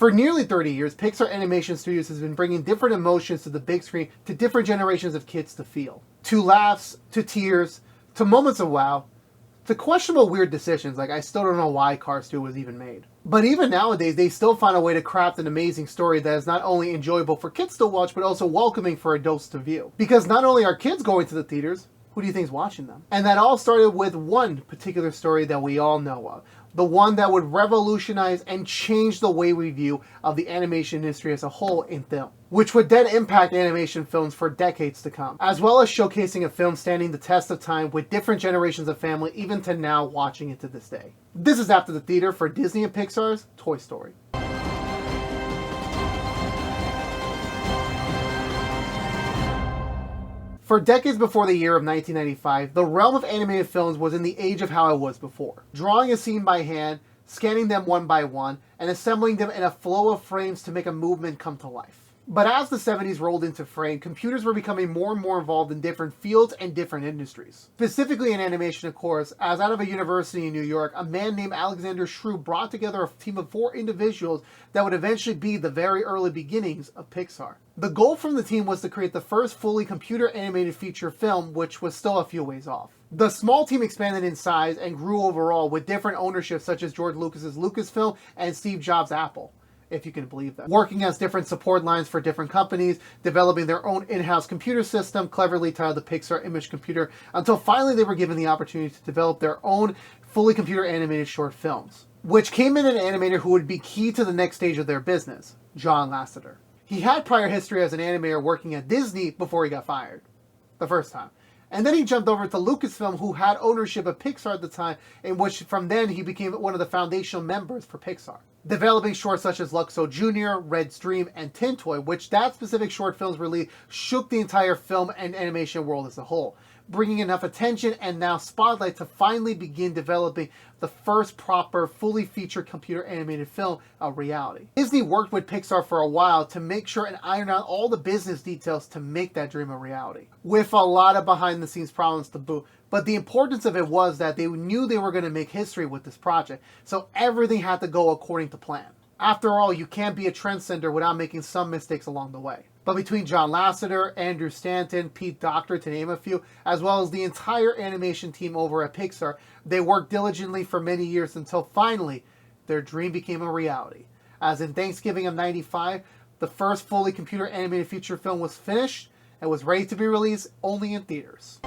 For nearly 30 years, Pixar Animation Studios has been bringing different emotions to the big screen to different generations of kids to feel. To laughs, to tears, to moments of wow, to questionable weird decisions like I still don't know why Cars 2 was even made. But even nowadays, they still find a way to craft an amazing story that is not only enjoyable for kids to watch, but also welcoming for adults to view. Because not only are kids going to the theaters, who do you think is watching them? And that all started with one particular story that we all know of. The one that would revolutionize and change the way we view of the animation industry as a whole in film, which would then impact animation films for decades to come, as well as showcasing a film standing the test of time with different generations of family even to now watching it to this day. This is After the Theater for Disney and Pixar's Toy Story. For decades before the year of 1995, the realm of animated films was in the age of how it was before. Drawing a scene by hand, scanning them one by one, and assembling them in a flow of frames to make a movement come to life. But as the 70s rolled into frame, computers were becoming more and more involved in different fields and different industries. Specifically in animation, of course, as out of a university in New York, a man named Alexander Shrew brought together a team of 4 individuals that would eventually be the very early beginnings of Pixar. The goal from the team was to create the first fully computer animated feature film, which was still a few ways off. The small team expanded in size and grew overall with different ownership such as George Lucas's Lucasfilm and Steve Jobs' Apple, if you can believe that. Working as different support lines for different companies, developing their own in-house computer system, cleverly titled the Pixar Image Computer, until finally they were given the opportunity to develop their own fully computer animated short films, which came in an animator who would be key to the next stage of their business, John Lasseter. He had prior history as an animator working at Disney before he got fired, the first time. And then he jumped over to Lucasfilm, who had ownership of Pixar at the time, in which from then he became one of the foundational members for Pixar, developing shorts such as Luxo Jr., Red's Dream, and Tin Toy, which that specific short film's release shook the entire film and animation world as a whole, bringing enough attention and now spotlight to finally begin developing the first proper, fully featured computer animated film a reality. Disney worked with Pixar for a while to make sure and iron out all the business details to make that dream a reality, with a lot of behind the scenes problems to boot. But the importance of it was that they knew they were going to make history with this project, so everything had to go according to plan. After all, you can't be a trendsetter without making some mistakes along the way. But between John Lasseter, Andrew Stanton, Pete Docter, to name a few, as well as the entire animation team over at Pixar, they worked diligently for many years until finally their dream became a reality. As in Thanksgiving of '95, the first fully computer animated feature film was finished and was ready to be released only in theaters.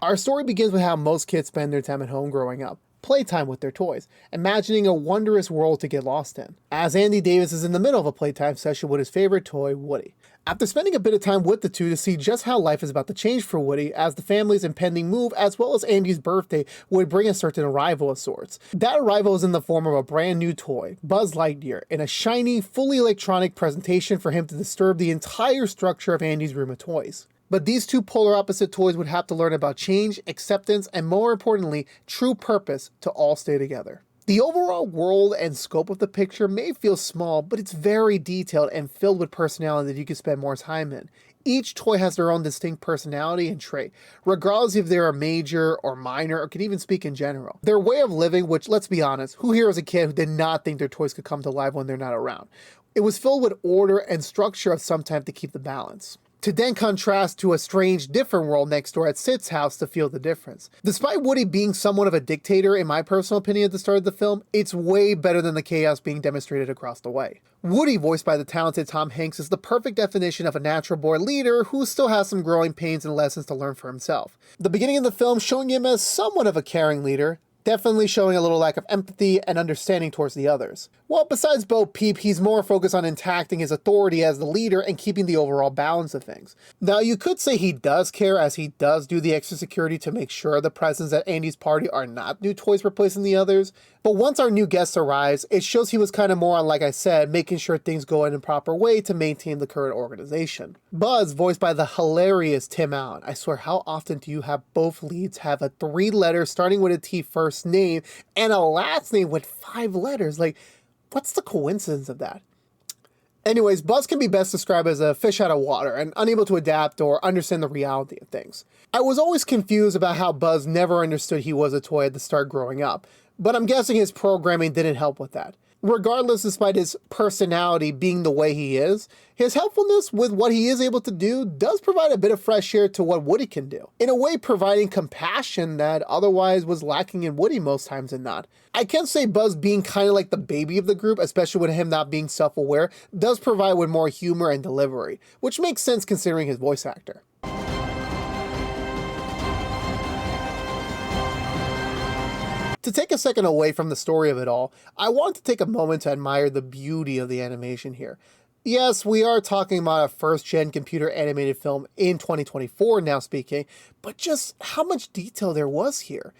Our story begins with how most kids spend their time at home growing up. Playtime with their toys, imagining a wondrous world to get lost in. As Andy Davis is in the middle of a playtime session with his favorite toy, Woody. After spending a bit of time with the two to see just how life is about to change for Woody, as the family's impending move, as well as Andy's birthday, would bring a certain arrival of sorts. That arrival is in the form of a brand new toy, Buzz Lightyear, in a shiny, fully electronic presentation for him to disturb the entire structure of Andy's room of toys. But these two polar opposite toys would have to learn about change, acceptance, and more importantly, true purpose to all stay together. The overall world and scope of the picture may feel small, but it's very detailed and filled with personality that you can spend more time in. Each toy has their own distinct personality and trait, regardless if they're a major or minor or can even speak in general. Their way of living, which, let's be honest, who here as a kid who did not think their toys could come to life when they're not around? It was filled with order and structure of some type to keep the balance. To then contrast to a strange, different world next door at Sid's house to feel the difference. Despite Woody being somewhat of a dictator, in my personal opinion at the start of the film, it's way better than the chaos being demonstrated across the way. Woody, voiced by the talented Tom Hanks, is the perfect definition of a natural born leader who still has some growing pains and lessons to learn for himself. The beginning of the film showing him as somewhat of a caring leader, definitely showing a little lack of empathy and understanding towards the others. Well, besides Bo Peep, he's more focused on intacting his authority as the leader and keeping the overall balance of things. Now, you could say he does care, as he does do the extra security to make sure the presents at Andy's party are not new toys replacing the others. But once our new guest arrives, it shows he was kind of more on, like I said, making sure things go in a proper way to maintain the current organization. Buzz, voiced by the hilarious Tim Allen. I swear, how often do you have both leads have a 3-letter starting with a T first name and a last name with 5 letters? Like, what's the coincidence of that? Anyways, Buzz can be best described as a fish out of water and unable to adapt or understand the reality of things. I was always confused about how Buzz never understood he was a toy at the start growing up, but I'm guessing his programming didn't help with that. Regardless, despite his personality being the way he is, his helpfulness with what he is able to do does provide a bit of fresh air to what Woody can do. In a way, providing compassion that otherwise was lacking in Woody most times than not. I can say Buzz being kind of like the baby of the group, especially with him not being self-aware, does provide with more humor and delivery, which makes sense considering his voice actor. To take a second away from the story of it all, I want to take a moment to admire the beauty of the animation here. Yes, we are talking about a first-gen computer animated film in 2024 now speaking, but just how much detail there was here.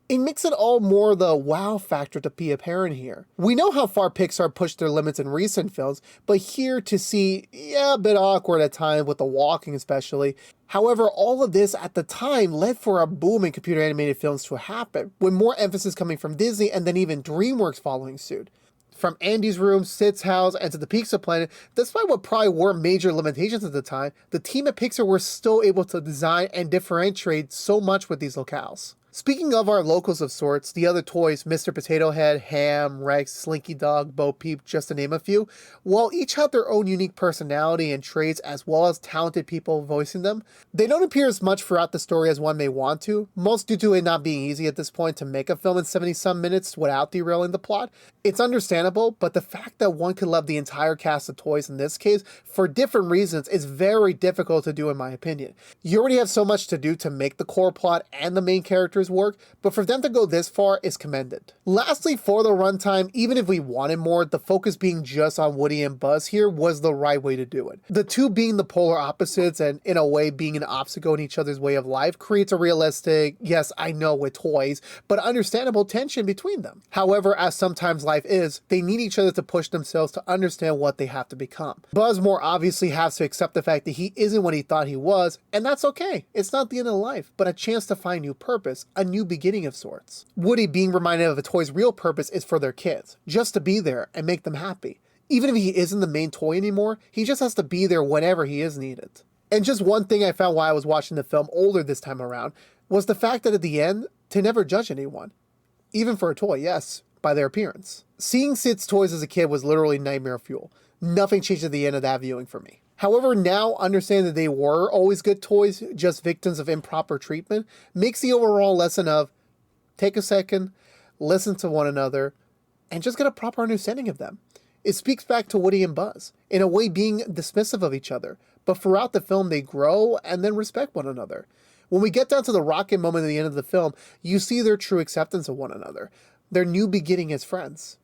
It makes it all more the wow factor to be apparent here. We know how far Pixar pushed their limits in recent films, but here to see, a bit awkward at times with the walking especially. However, all of this at the time led for a boom in computer animated films to happen, with more emphasis coming from Disney and then even DreamWorks following suit. From Andy's Room, Sid's House, and to the Pizza Planet, despite what probably were major limitations at the time, the team at Pixar were still able to design and differentiate so much with these locales. Speaking of our locals of sorts, the other toys, Mr. Potato Head, Ham, Rex, Slinky Dog, Bo Peep, just to name a few, while each have their own unique personality and traits as well as talented people voicing them, they don't appear as much throughout the story as one may want to, most due to it not being easy at this point to make a film in 70-some minutes without derailing the plot. It's understandable, but the fact that one could love the entire cast of toys in this case, for different reasons, is very difficult to do in my opinion. You already have so much to do to make the core plot and the main characters work, but for them to go this far is commended. Lastly, for the runtime, even if we wanted more, the focus being just on Woody and Buzz here was the right way to do it. The two being the polar opposites and in a way being an obstacle in each other's way of life creates a realistic, yes I know with toys, but understandable tension between them. However, as sometimes life is, they need each other to push themselves to understand what they have to become. Buzz more obviously has to accept the fact that he isn't what he thought he was, and that's okay. It's not the end of life, but a chance to find new purpose, a new beginning of sorts. Woody being reminded of a toy's real purpose is for their kids, just to be there and make them happy. Even if he isn't the main toy anymore, he just has to be there whenever he is needed. And just one thing I found while I was watching the film older this time around was the fact that at the end, to never judge anyone. Even for a toy, yes, by their appearance. Seeing Sid's toys as a kid was literally nightmare fuel. Nothing changed at the end of that viewing for me. However, now understanding that they were always good toys, just victims of improper treatment, makes the overall lesson of take a second, listen to one another, and just get a proper understanding of them. It speaks back to Woody and Buzz, in a way being dismissive of each other, but throughout the film they grow and then respect one another. When we get down to the rocket moment at the end of the film, you see their true acceptance of one another, their new beginning as friends.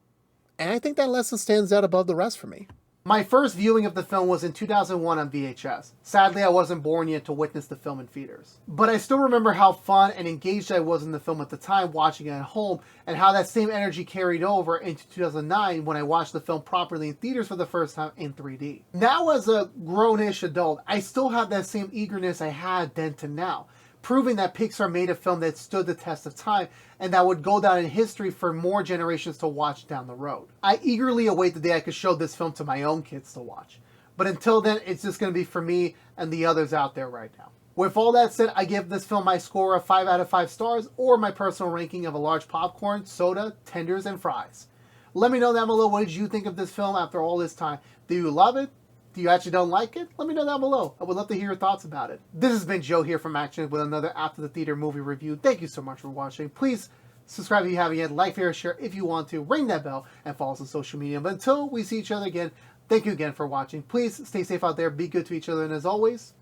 And I think that lesson stands out above the rest for me. My first viewing of the film was in 2001 on VHS. Sadly, I wasn't born yet to witness the film in theaters. But I still remember how fun and engaged I was in the film at the time watching it at home, and how that same energy carried over into 2009 when I watched the film properly in theaters for the first time in 3D. Now as a grown-ish adult, I still have that same eagerness I had then to now, proving that Pixar made a film that stood the test of time and that would go down in history for more generations to watch down the road. I eagerly await the day I could show this film to my own kids to watch. But until then, it's just going to be for me and the others out there right now. With all that said, I give this film my score of 5 out of 5 stars, or my personal ranking of a large popcorn, soda, tenders, and fries. Let me know down below, what did you think of this film after all this time? Do you love it? Do you actually don't like it? Let me know down below. I would love to hear your thoughts about it. This has been Joe here from ActionX with another After the Theater movie review. Thank you so much for watching. Please subscribe if you haven't yet. Like, favorite, share if you want to. Ring that bell and follow us on social media. But until we see each other again, thank you again for watching. Please stay safe out there. Be good to each other. And as always,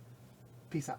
peace out.